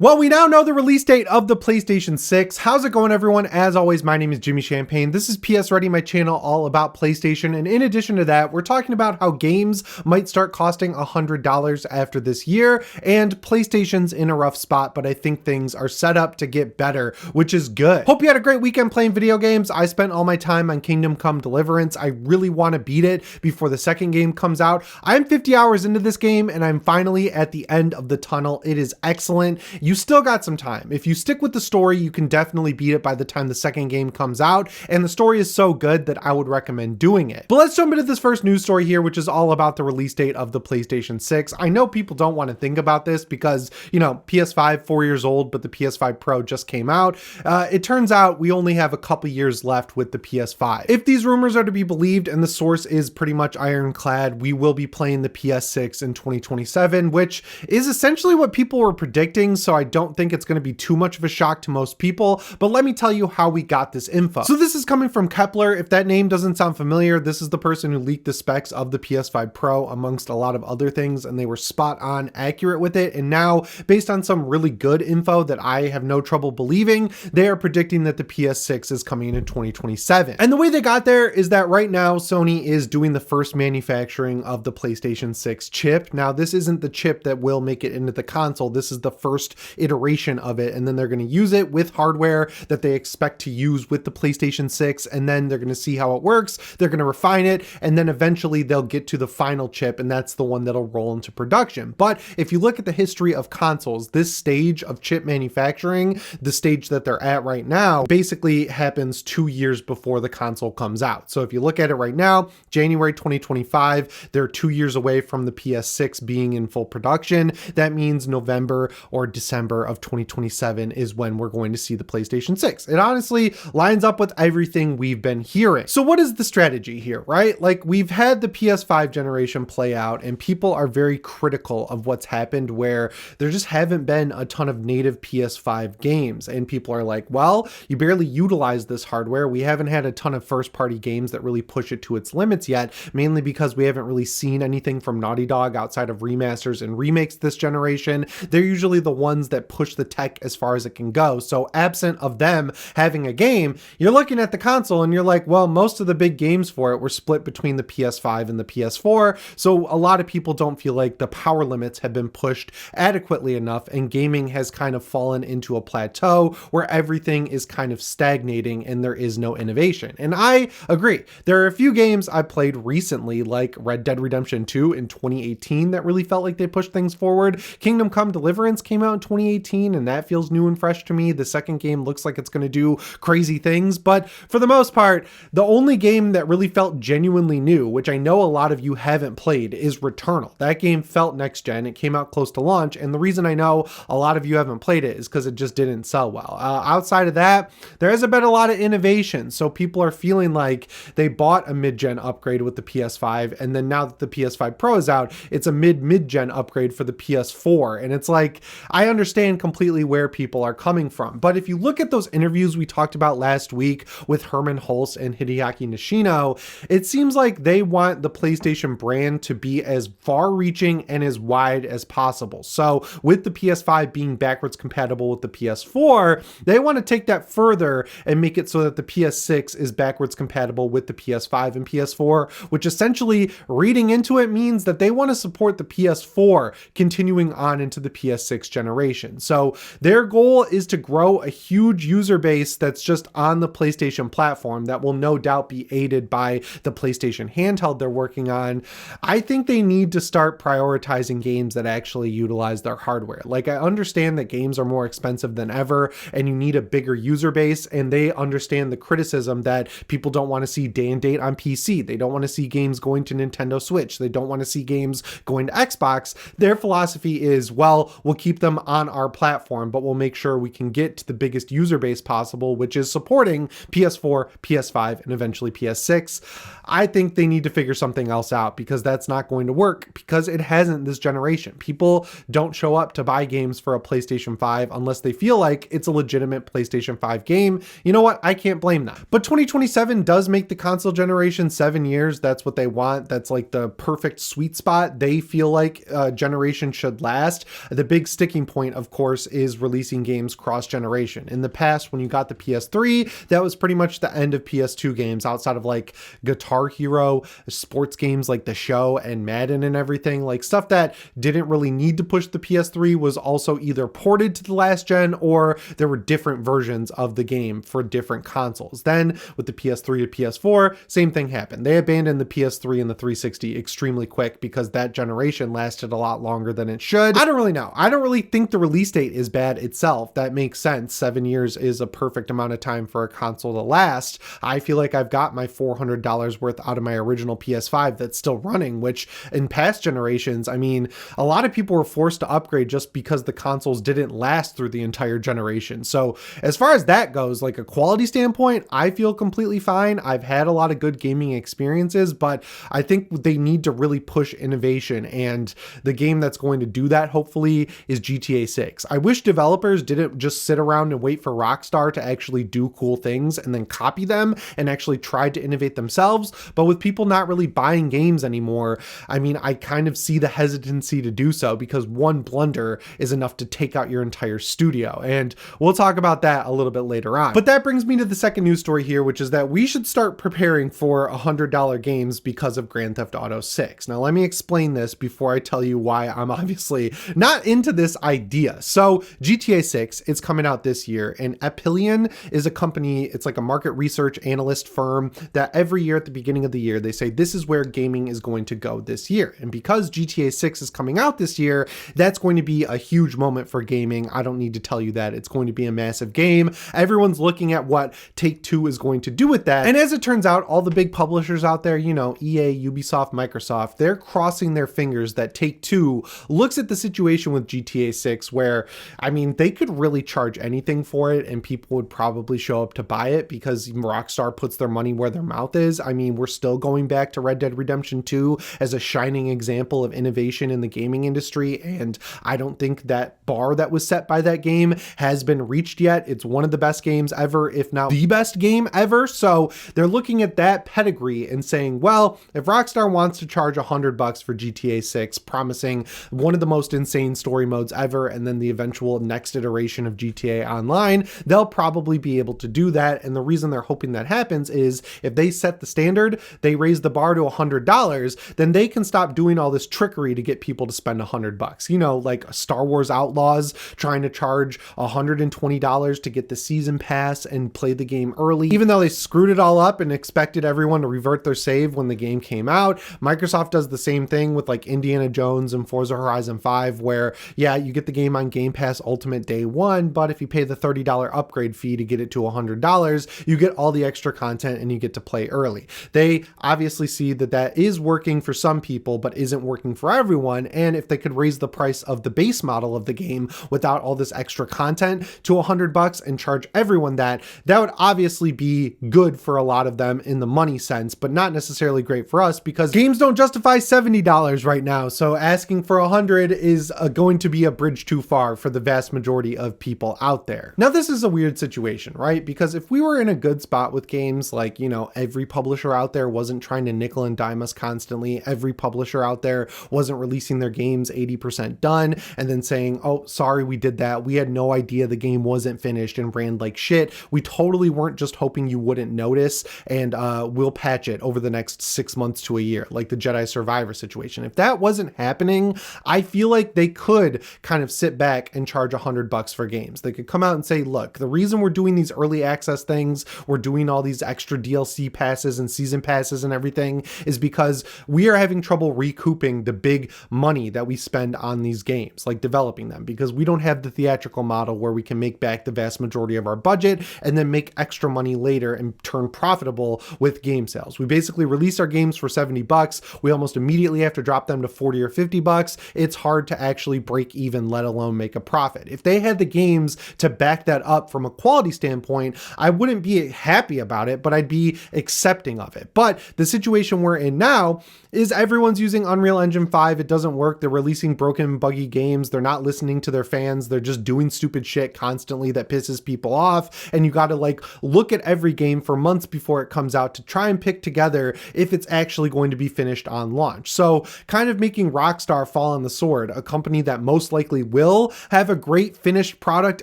Well, we now know the release date of the PlayStation 6. How's it going, everyone? As always, my name is Jimmy Champagne. This is PSReady, my channel all about PlayStation. And in addition to that, we're talking about how games might start costing $100 after this year. And PlayStation's in a rough spot, but I think things are set up to get better, which is good. Hope you had a great weekend playing video games. I spent all my time on Kingdom Come Deliverance. I really want to beat it before the second game comes out. I'm 50 hours into this game, and I'm finally at the end of the tunnel. It is excellent. You still got some time. If you stick with the story, you can definitely beat it by the time the second game comes out, and the story is so good that I would recommend doing it. But let's jump into this first news story here, which is all about the release date of the PlayStation 6. I know people don't want to think about this because, PS5, 4 years old, but the PS5 Pro just came out. It turns out we only have a couple years left with the PS5. If these rumors are to be believed, and the source is pretty much ironclad, we will be playing the PS6 in 2027, which is essentially what people were predicting, so I don't think it's going to be too much of a shock to most people, but let me tell you how we got this info. So this is coming from Kepler. If that name doesn't sound familiar, this is the person who leaked the specs of the PS5 Pro amongst a lot of other things, and they were spot on accurate with it. And now, based on some really good info that I have no trouble believing, they are predicting that the PS6 is coming in 2027. And the way they got there is that right now Sony is doing the first manufacturing of the PlayStation 6 chip. Now, this isn't the chip that will make it into the console. This is the first iteration of it, and then they're going to use it with hardware that they expect to use with the PlayStation 6, and then they're going to see how it works, they're going to refine it, and then eventually they'll get to the final chip, and that's the one that'll roll into production. But if you look at the history of consoles, this stage of chip manufacturing, the stage that they're at right now, basically happens 2 years before the console comes out. So if you look at it right now, January 2025, they're 2 years away from the PS6 being in full production. That means November or December of 2027 is when we're going to see the PlayStation 6. It honestly lines up with everything we've been hearing. So what is the strategy here, right? Like, we've had the PS5 generation play out, and people are very critical of what's happened, where there just haven't been a ton of native PS5 games. And people are like, well, you barely utilize this hardware. We haven't had a ton of first party games that really push it to its limits yet, mainly because we haven't really seen anything from Naughty Dog outside of remasters and remakes this generation. They're usually the ones that push the tech as far as it can go. So absent of them having a game, you're looking at the console and you're like, well, most of the big games for it were split between the PS5 and the PS4. So a lot of people don't feel like the power limits have been pushed adequately enough, and gaming has kind of fallen into a plateau where everything is kind of stagnating and there is no innovation. And I agree. There are a few games I played recently, like Red Dead Redemption 2 in 2018, that really felt like they pushed things forward. Kingdom Come Deliverance came out in 2018, and that feels new and fresh to me. The second game looks like it's going to do crazy things, but for the most part, the only game that really felt genuinely new, which I know a lot of you haven't played, is Returnal. That game felt next gen. It came out close to launch, and the reason I know a lot of you haven't played it is because it just didn't sell well. Outside of that, there hasn't been a lot of innovation, so people are feeling like they bought a mid-gen upgrade with the PS5, and then now that the PS5 Pro is out, it's a mid-gen upgrade for the PS4, and it's like, I understand completely where people are coming from. But if you look at those interviews we talked about last week with Herman Hulse and Hideaki Nishino, it seems like they want the PlayStation brand to be as far-reaching and as wide as possible. So with the PS5 being backwards compatible with the PS4, they want to take that further and make it so that the PS6 is backwards compatible with the PS5 and PS4, which essentially, reading into it, means that they want to support the PS4 continuing on into the PS6 generation. So their goal is to grow a huge user base that's just on the PlayStation platform that will no doubt be aided by the PlayStation handheld they're working on. I think they need to start prioritizing games that actually utilize their hardware. Like, I understand that games are more expensive than ever and you need a bigger user base, and they understand the criticism that people don't want to see day and date on PC. They don't want to see games going to Nintendo Switch. They don't want to see games going to Xbox. Their philosophy is, well, we'll keep them on our platform, but we'll make sure we can get to the biggest user base possible, which is supporting PS4, PS5, and eventually PS6. I think they need to figure something else out, because that's not going to work, because it hasn't this generation. People don't show up to buy games for a PlayStation 5 unless they feel like it's a legitimate PlayStation 5 game. You know what? I can't blame them. But 2027 does make the console generation 7 years. That's what they want. That's like the perfect sweet spot. They feel like a generation should last. The big sticking point point, of course, is releasing games cross-generation. In the past, when you got the PS3, that was pretty much the end of PS2 games outside of like Guitar Hero, sports games like The Show and Madden and everything. Like stuff that didn't really need to push the PS3 was also either ported to the last gen or there were different versions of the game for different consoles. Then with the PS3 to PS4, same thing happened. They abandoned the PS3 and the 360 extremely quick because that generation lasted a lot longer than it should. I don't really know. I don't really think the release date is bad itself. That makes sense. 7 years is a perfect amount of time for a console to last. I feel like I've got my $400 worth out of my original PS5 that's still running, which in past generations, I mean, a lot of people were forced to upgrade just because the consoles didn't last through the entire generation. So as far as that goes, like a quality standpoint, I feel completely fine. I've had a lot of good gaming experiences, but I think they need to really push innovation, and the game that's going to do that hopefully is GTA 6. I wish developers didn't just sit around and wait for Rockstar to actually do cool things and then copy them and actually tried to innovate themselves. But with people not really buying games anymore, I mean, I kind of see the hesitancy to do so because one blunder is enough to take out your entire studio. And we'll talk about that a little bit later on. But that brings me to the second news story here, which is that we should start preparing for $100 games because of Grand Theft Auto 6. Now, let me explain this before I tell you why I'm obviously not into this idea. So GTA 6, it's coming out this year, and Apillion is a company, it's like a market research analyst firm that every year at the beginning of the year, they say this is where gaming is going to go this year. And because GTA 6 is coming out this year, that's going to be a huge moment for gaming. I don't need to tell you that. It's going to be a massive game. Everyone's looking at what Take-Two is going to do with that. And as it turns out, all the big publishers out there, you know, EA, Ubisoft, Microsoft, they're crossing their fingers that Take-Two looks at the situation with GTA 6 where, I mean, they could really charge anything for it and people would probably show up to buy it because Rockstar puts their money where their mouth is. I mean, we're still going back to Red Dead Redemption 2 as a shining example of innovation in the gaming industry, and I don't think that bar that was set by that game has been reached yet. It's one of the best games ever, if not the best game ever. So they're looking at that pedigree and saying, well, if Rockstar wants to charge $100 for GTA 6, promising one of the most insane story modes ever, and then the eventual next iteration of GTA Online, they'll probably be able to do that. And the reason they're hoping that happens is if they set the standard, they raise the bar to $100, then they can stop doing all this trickery to get people to spend $100. You know, like Star Wars Outlaws trying to charge $120 to get the season pass and play the game early, even though they screwed it all up and expected everyone to revert their save when the game came out. Microsoft does the same thing with like Indiana Jones and Forza Horizon 5, where yeah, you get the game on Game Pass Ultimate day one, but if you pay the $30 upgrade fee to get it to $100, you get all the extra content and you get to play early. They obviously see that that is working for some people, but isn't working for everyone. And if they could raise the price of the base model of the game without all this extra content to $100 and charge everyone that would obviously be good for a lot of them in the money sense, but not necessarily great for us because games don't justify $70 right now. So asking for $100 is going to be a bridge too far for the vast majority of people out there. Now, this is a weird situation, right? Because if we were in a good spot with games, like, you know, every publisher out there wasn't trying to nickel and dime us constantly, every publisher out there wasn't releasing their games 80% done and then saying, oh, sorry, we did that. We had no idea the game wasn't finished and ran like shit. We totally weren't just hoping you wouldn't notice and we'll patch it over the next 6 months to a year, like the Jedi Survivor situation. If that wasn't happening, I feel like they could kind of sit back and charge $100 for games. They could come out and say, look, the reason we're doing these early access things, we're doing all these extra DLC passes and season passes and everything is because we are having trouble recouping the big money that we spend on these games, like developing them, because we don't have the theatrical model where we can make back the vast majority of our budget and then make extra money later and turn profitable with game sales. We basically release our games for $70. We almost immediately have to drop them to $40 or $50. It's hard to actually break even, let alone make a profit. If they had the games to back that up from a quality standpoint, I wouldn't be happy about it, but I'd be accepting of it. But the situation we're in now is everyone's using Unreal Engine 5. It doesn't work. They're releasing broken and buggy games. They're not listening to their fans. They're just doing stupid shit constantly that pisses people off. And you got to like look at every game for months before it comes out to try and pick together if it's actually going to be finished on launch. So kind of making Rockstar fall on the sword, a company that most likely will will have a great finished product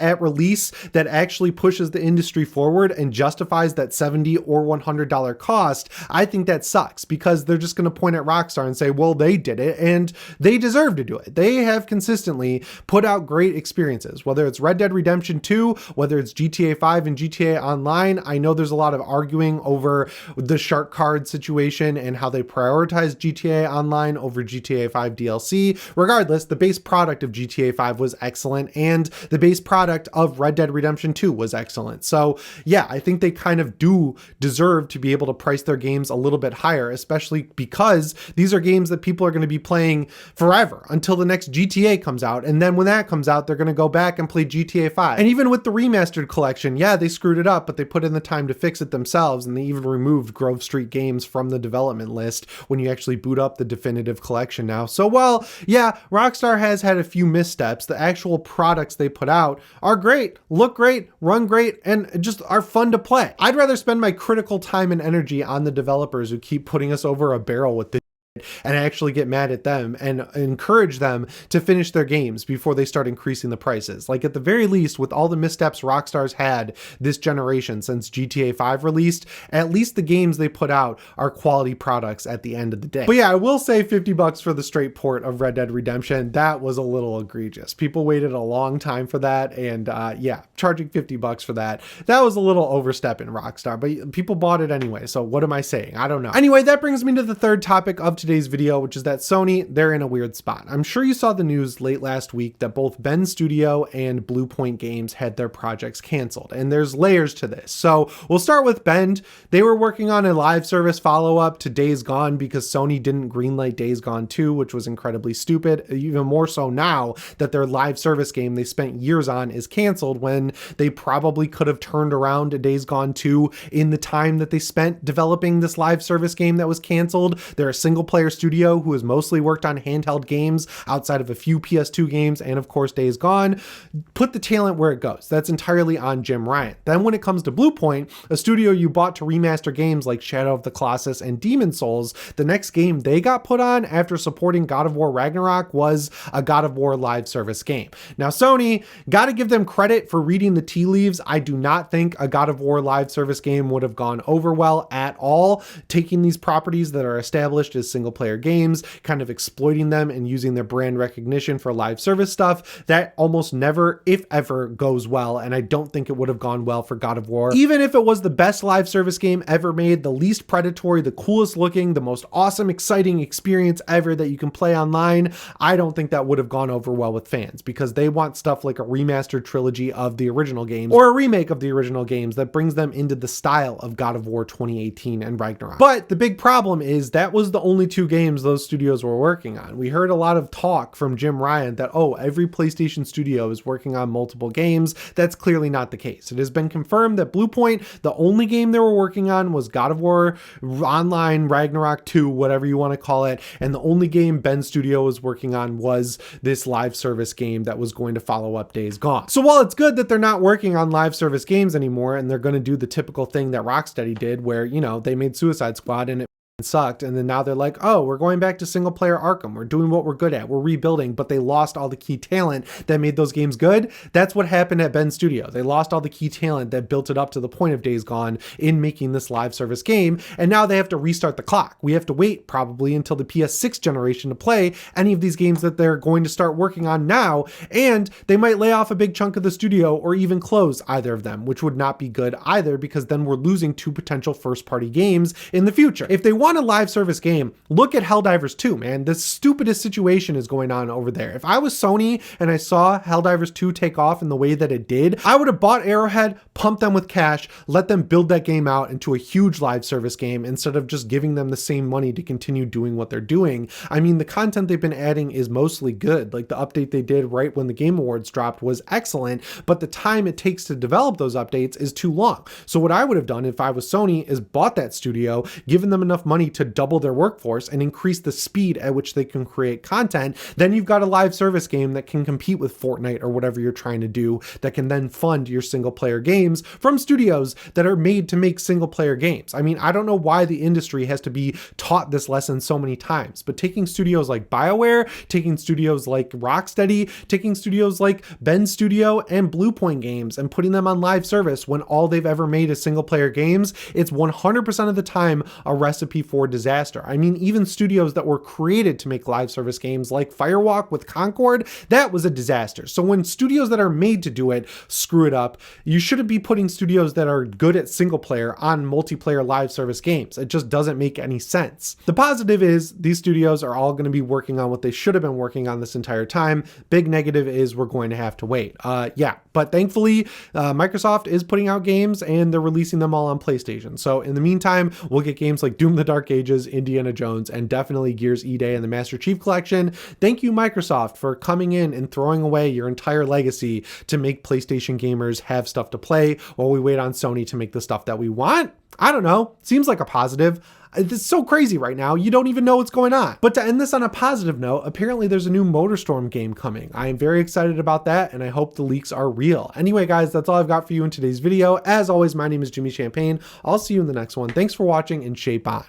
at release that actually pushes the industry forward and justifies that $70 or $100 cost, I think that sucks, because they're just going to point at Rockstar and say, well, they did it and they deserve to do it. They have consistently put out great experiences, whether it's Red Dead Redemption 2, whether it's GTA 5 and GTA Online. I know there's a lot of arguing over the shark card situation and how they prioritize GTA Online over GTA 5 DLC. Regardless, the base product of GTA 5 was excellent, and the base product of Red Dead Redemption 2 was excellent. So yeah, I think they kind of do deserve to be able to price their games a little bit higher, especially because these are games that people are going to be playing forever until the next GTA comes out. And then when that comes out, they're going to go back and play GTA 5. And even with the remastered collection, yeah, they screwed it up, but they put in the time to fix it themselves. And they even removed Grove Street Games from the development list when you actually boot up the definitive collection now. So while, yeah, Rockstar has had a few missteps, the actual products they put out are great, look great, run great, and just are fun to play. I'd rather spend my critical time and energy on the developers who keep putting us over a barrel with this and actually get mad at them and encourage them to finish their games before they start increasing the prices. Like, at the very least, with all the missteps Rockstar's had this generation since GTA 5 released, at least the games they put out are quality products at the end of the day. But yeah, I will say $50 for the straight port of Red Dead Redemption, that was a little egregious. People waited a long time for that, and yeah, charging $50 for that was a little overstepping Rockstar, but people bought it anyway, so what am I saying? I don't know. Anyway, that brings me to the third topic of today's video, which is that Sony, they're in a weird spot. I'm sure you saw the news late last week that both Bend Studio and Blue Point Games had their projects canceled, and there's layers to this. So we'll start with Bend. They were working on a live service follow-up to Days Gone because Sony didn't greenlight Days Gone 2, which was incredibly stupid, even more so now that their live service game they spent years on is canceled, when they probably could have turned around a Days Gone 2 in the time that they spent developing this live service game that was canceled. They're a single player studio who has mostly worked on handheld games outside of a few PS2 games and of course Days Gone. Put the talent where it goes. That's entirely on Jim Ryan. Then when it comes to Blue Point, a studio you bought to remaster games like Shadow of the Colossus and Demon Souls, the next game they got put on after supporting God of War Ragnarok was a God of War live service game. Now Sony, gotta give them credit for reading the tea leaves. I do not think a God of War live service game would have gone over well at all, taking these properties that are established as single player games, kind of exploiting them and using their brand recognition for live service stuff. That almost never, if ever, goes well, and I don't think it would have gone well for God of War. Even if it was the best live service game ever made, the least predatory, the coolest looking, the most awesome, exciting experience ever that you can play online, I don't think that would have gone over well with fans, because they want stuff like a remastered trilogy of the original games or a remake of the original games that brings them into the style of God of War 2018 and Ragnarok. But the big problem is that was the only two games those studios were working on. We heard a lot of talk from Jim Ryan that, oh, every PlayStation studio is working on multiple games. That's clearly not the case. It has been confirmed that Blue Point, the only game they were working on was God of War Online, Ragnarok 2, whatever you want to call it, and the only game Bend Studio was working on was this live service game that was going to follow up Days Gone. So while it's good that they're not working on live service games anymore and they're going to do the typical thing that Rocksteady did where, you know, they made Suicide Squad and it sucked, and then now they're like, oh, we're going back to single player Arkham, we're doing what we're good at, we're rebuilding, but they lost all the key talent that made those games good. That's what happened at Bend Studio. They lost all the key talent that built it up to the point of Days Gone in making this live service game, and now they have to restart the clock. We have to wait probably until the PS6 generation to play any of these games that they're going to start working on now, and they might lay off a big chunk of the studio or even close either of them, which would not be good either, because then we're losing two potential first party games in the future. If they want a live service game, look at Helldivers 2, man. The stupidest situation is going on over there. If I was Sony and I saw Helldivers 2 take off in the way that it did, I would have bought Arrowhead, pumped them with cash, let them build that game out into a huge live service game instead of just giving them the same money to continue doing what they're doing. I mean, the content they've been adding is mostly good. Like the update they did right when the Game Awards dropped was excellent, but the time it takes to develop those updates is too long. So what I would have done if I was Sony is bought that studio, given them enough money money to double their workforce and increase the speed at which they can create content, then you've got a live service game that can compete with Fortnite or whatever you're trying to do, that can then fund your single player games from studios that are made to make single player games. I mean, I don't know why the industry has to be taught this lesson so many times, but taking studios like BioWare, taking studios like Rocksteady, taking studios like Ben Studio and Bluepoint Games and putting them on live service when all they've ever made is single player games, it's 100% of the time a recipe for disaster. I mean, even studios that were created to make live service games like Firewalk with Concord, that was a disaster. So when studios that are made to do it screw it up, you shouldn't be putting studios that are good at single player on multiplayer live service games. It just doesn't make any sense. The positive is these studios are all going to be working on what they should have been working on this entire time. Big negative is we're going to have to wait. Yeah, but thankfully Microsoft is putting out games and they're releasing them all on PlayStation. So in the meantime, we'll get games like Doom the Dark Ages, Indiana Jones, and definitely Gears E-Day and the Master Chief Collection. Thank you, Microsoft, for coming in and throwing away your entire legacy to make PlayStation gamers have stuff to play while we wait on Sony to make the stuff that we want. I don't know. Seems like a positive. It's so crazy right now, you don't even know what's going on. But to end this on a positive note, apparently there's a new MotorStorm game coming. I am very excited about that, and I hope the leaks are real. Anyway, guys, that's all I've got for you in today's video. As always, my name is Jimmy Champagne. I'll see you in the next one. Thanks for watching, and shape on.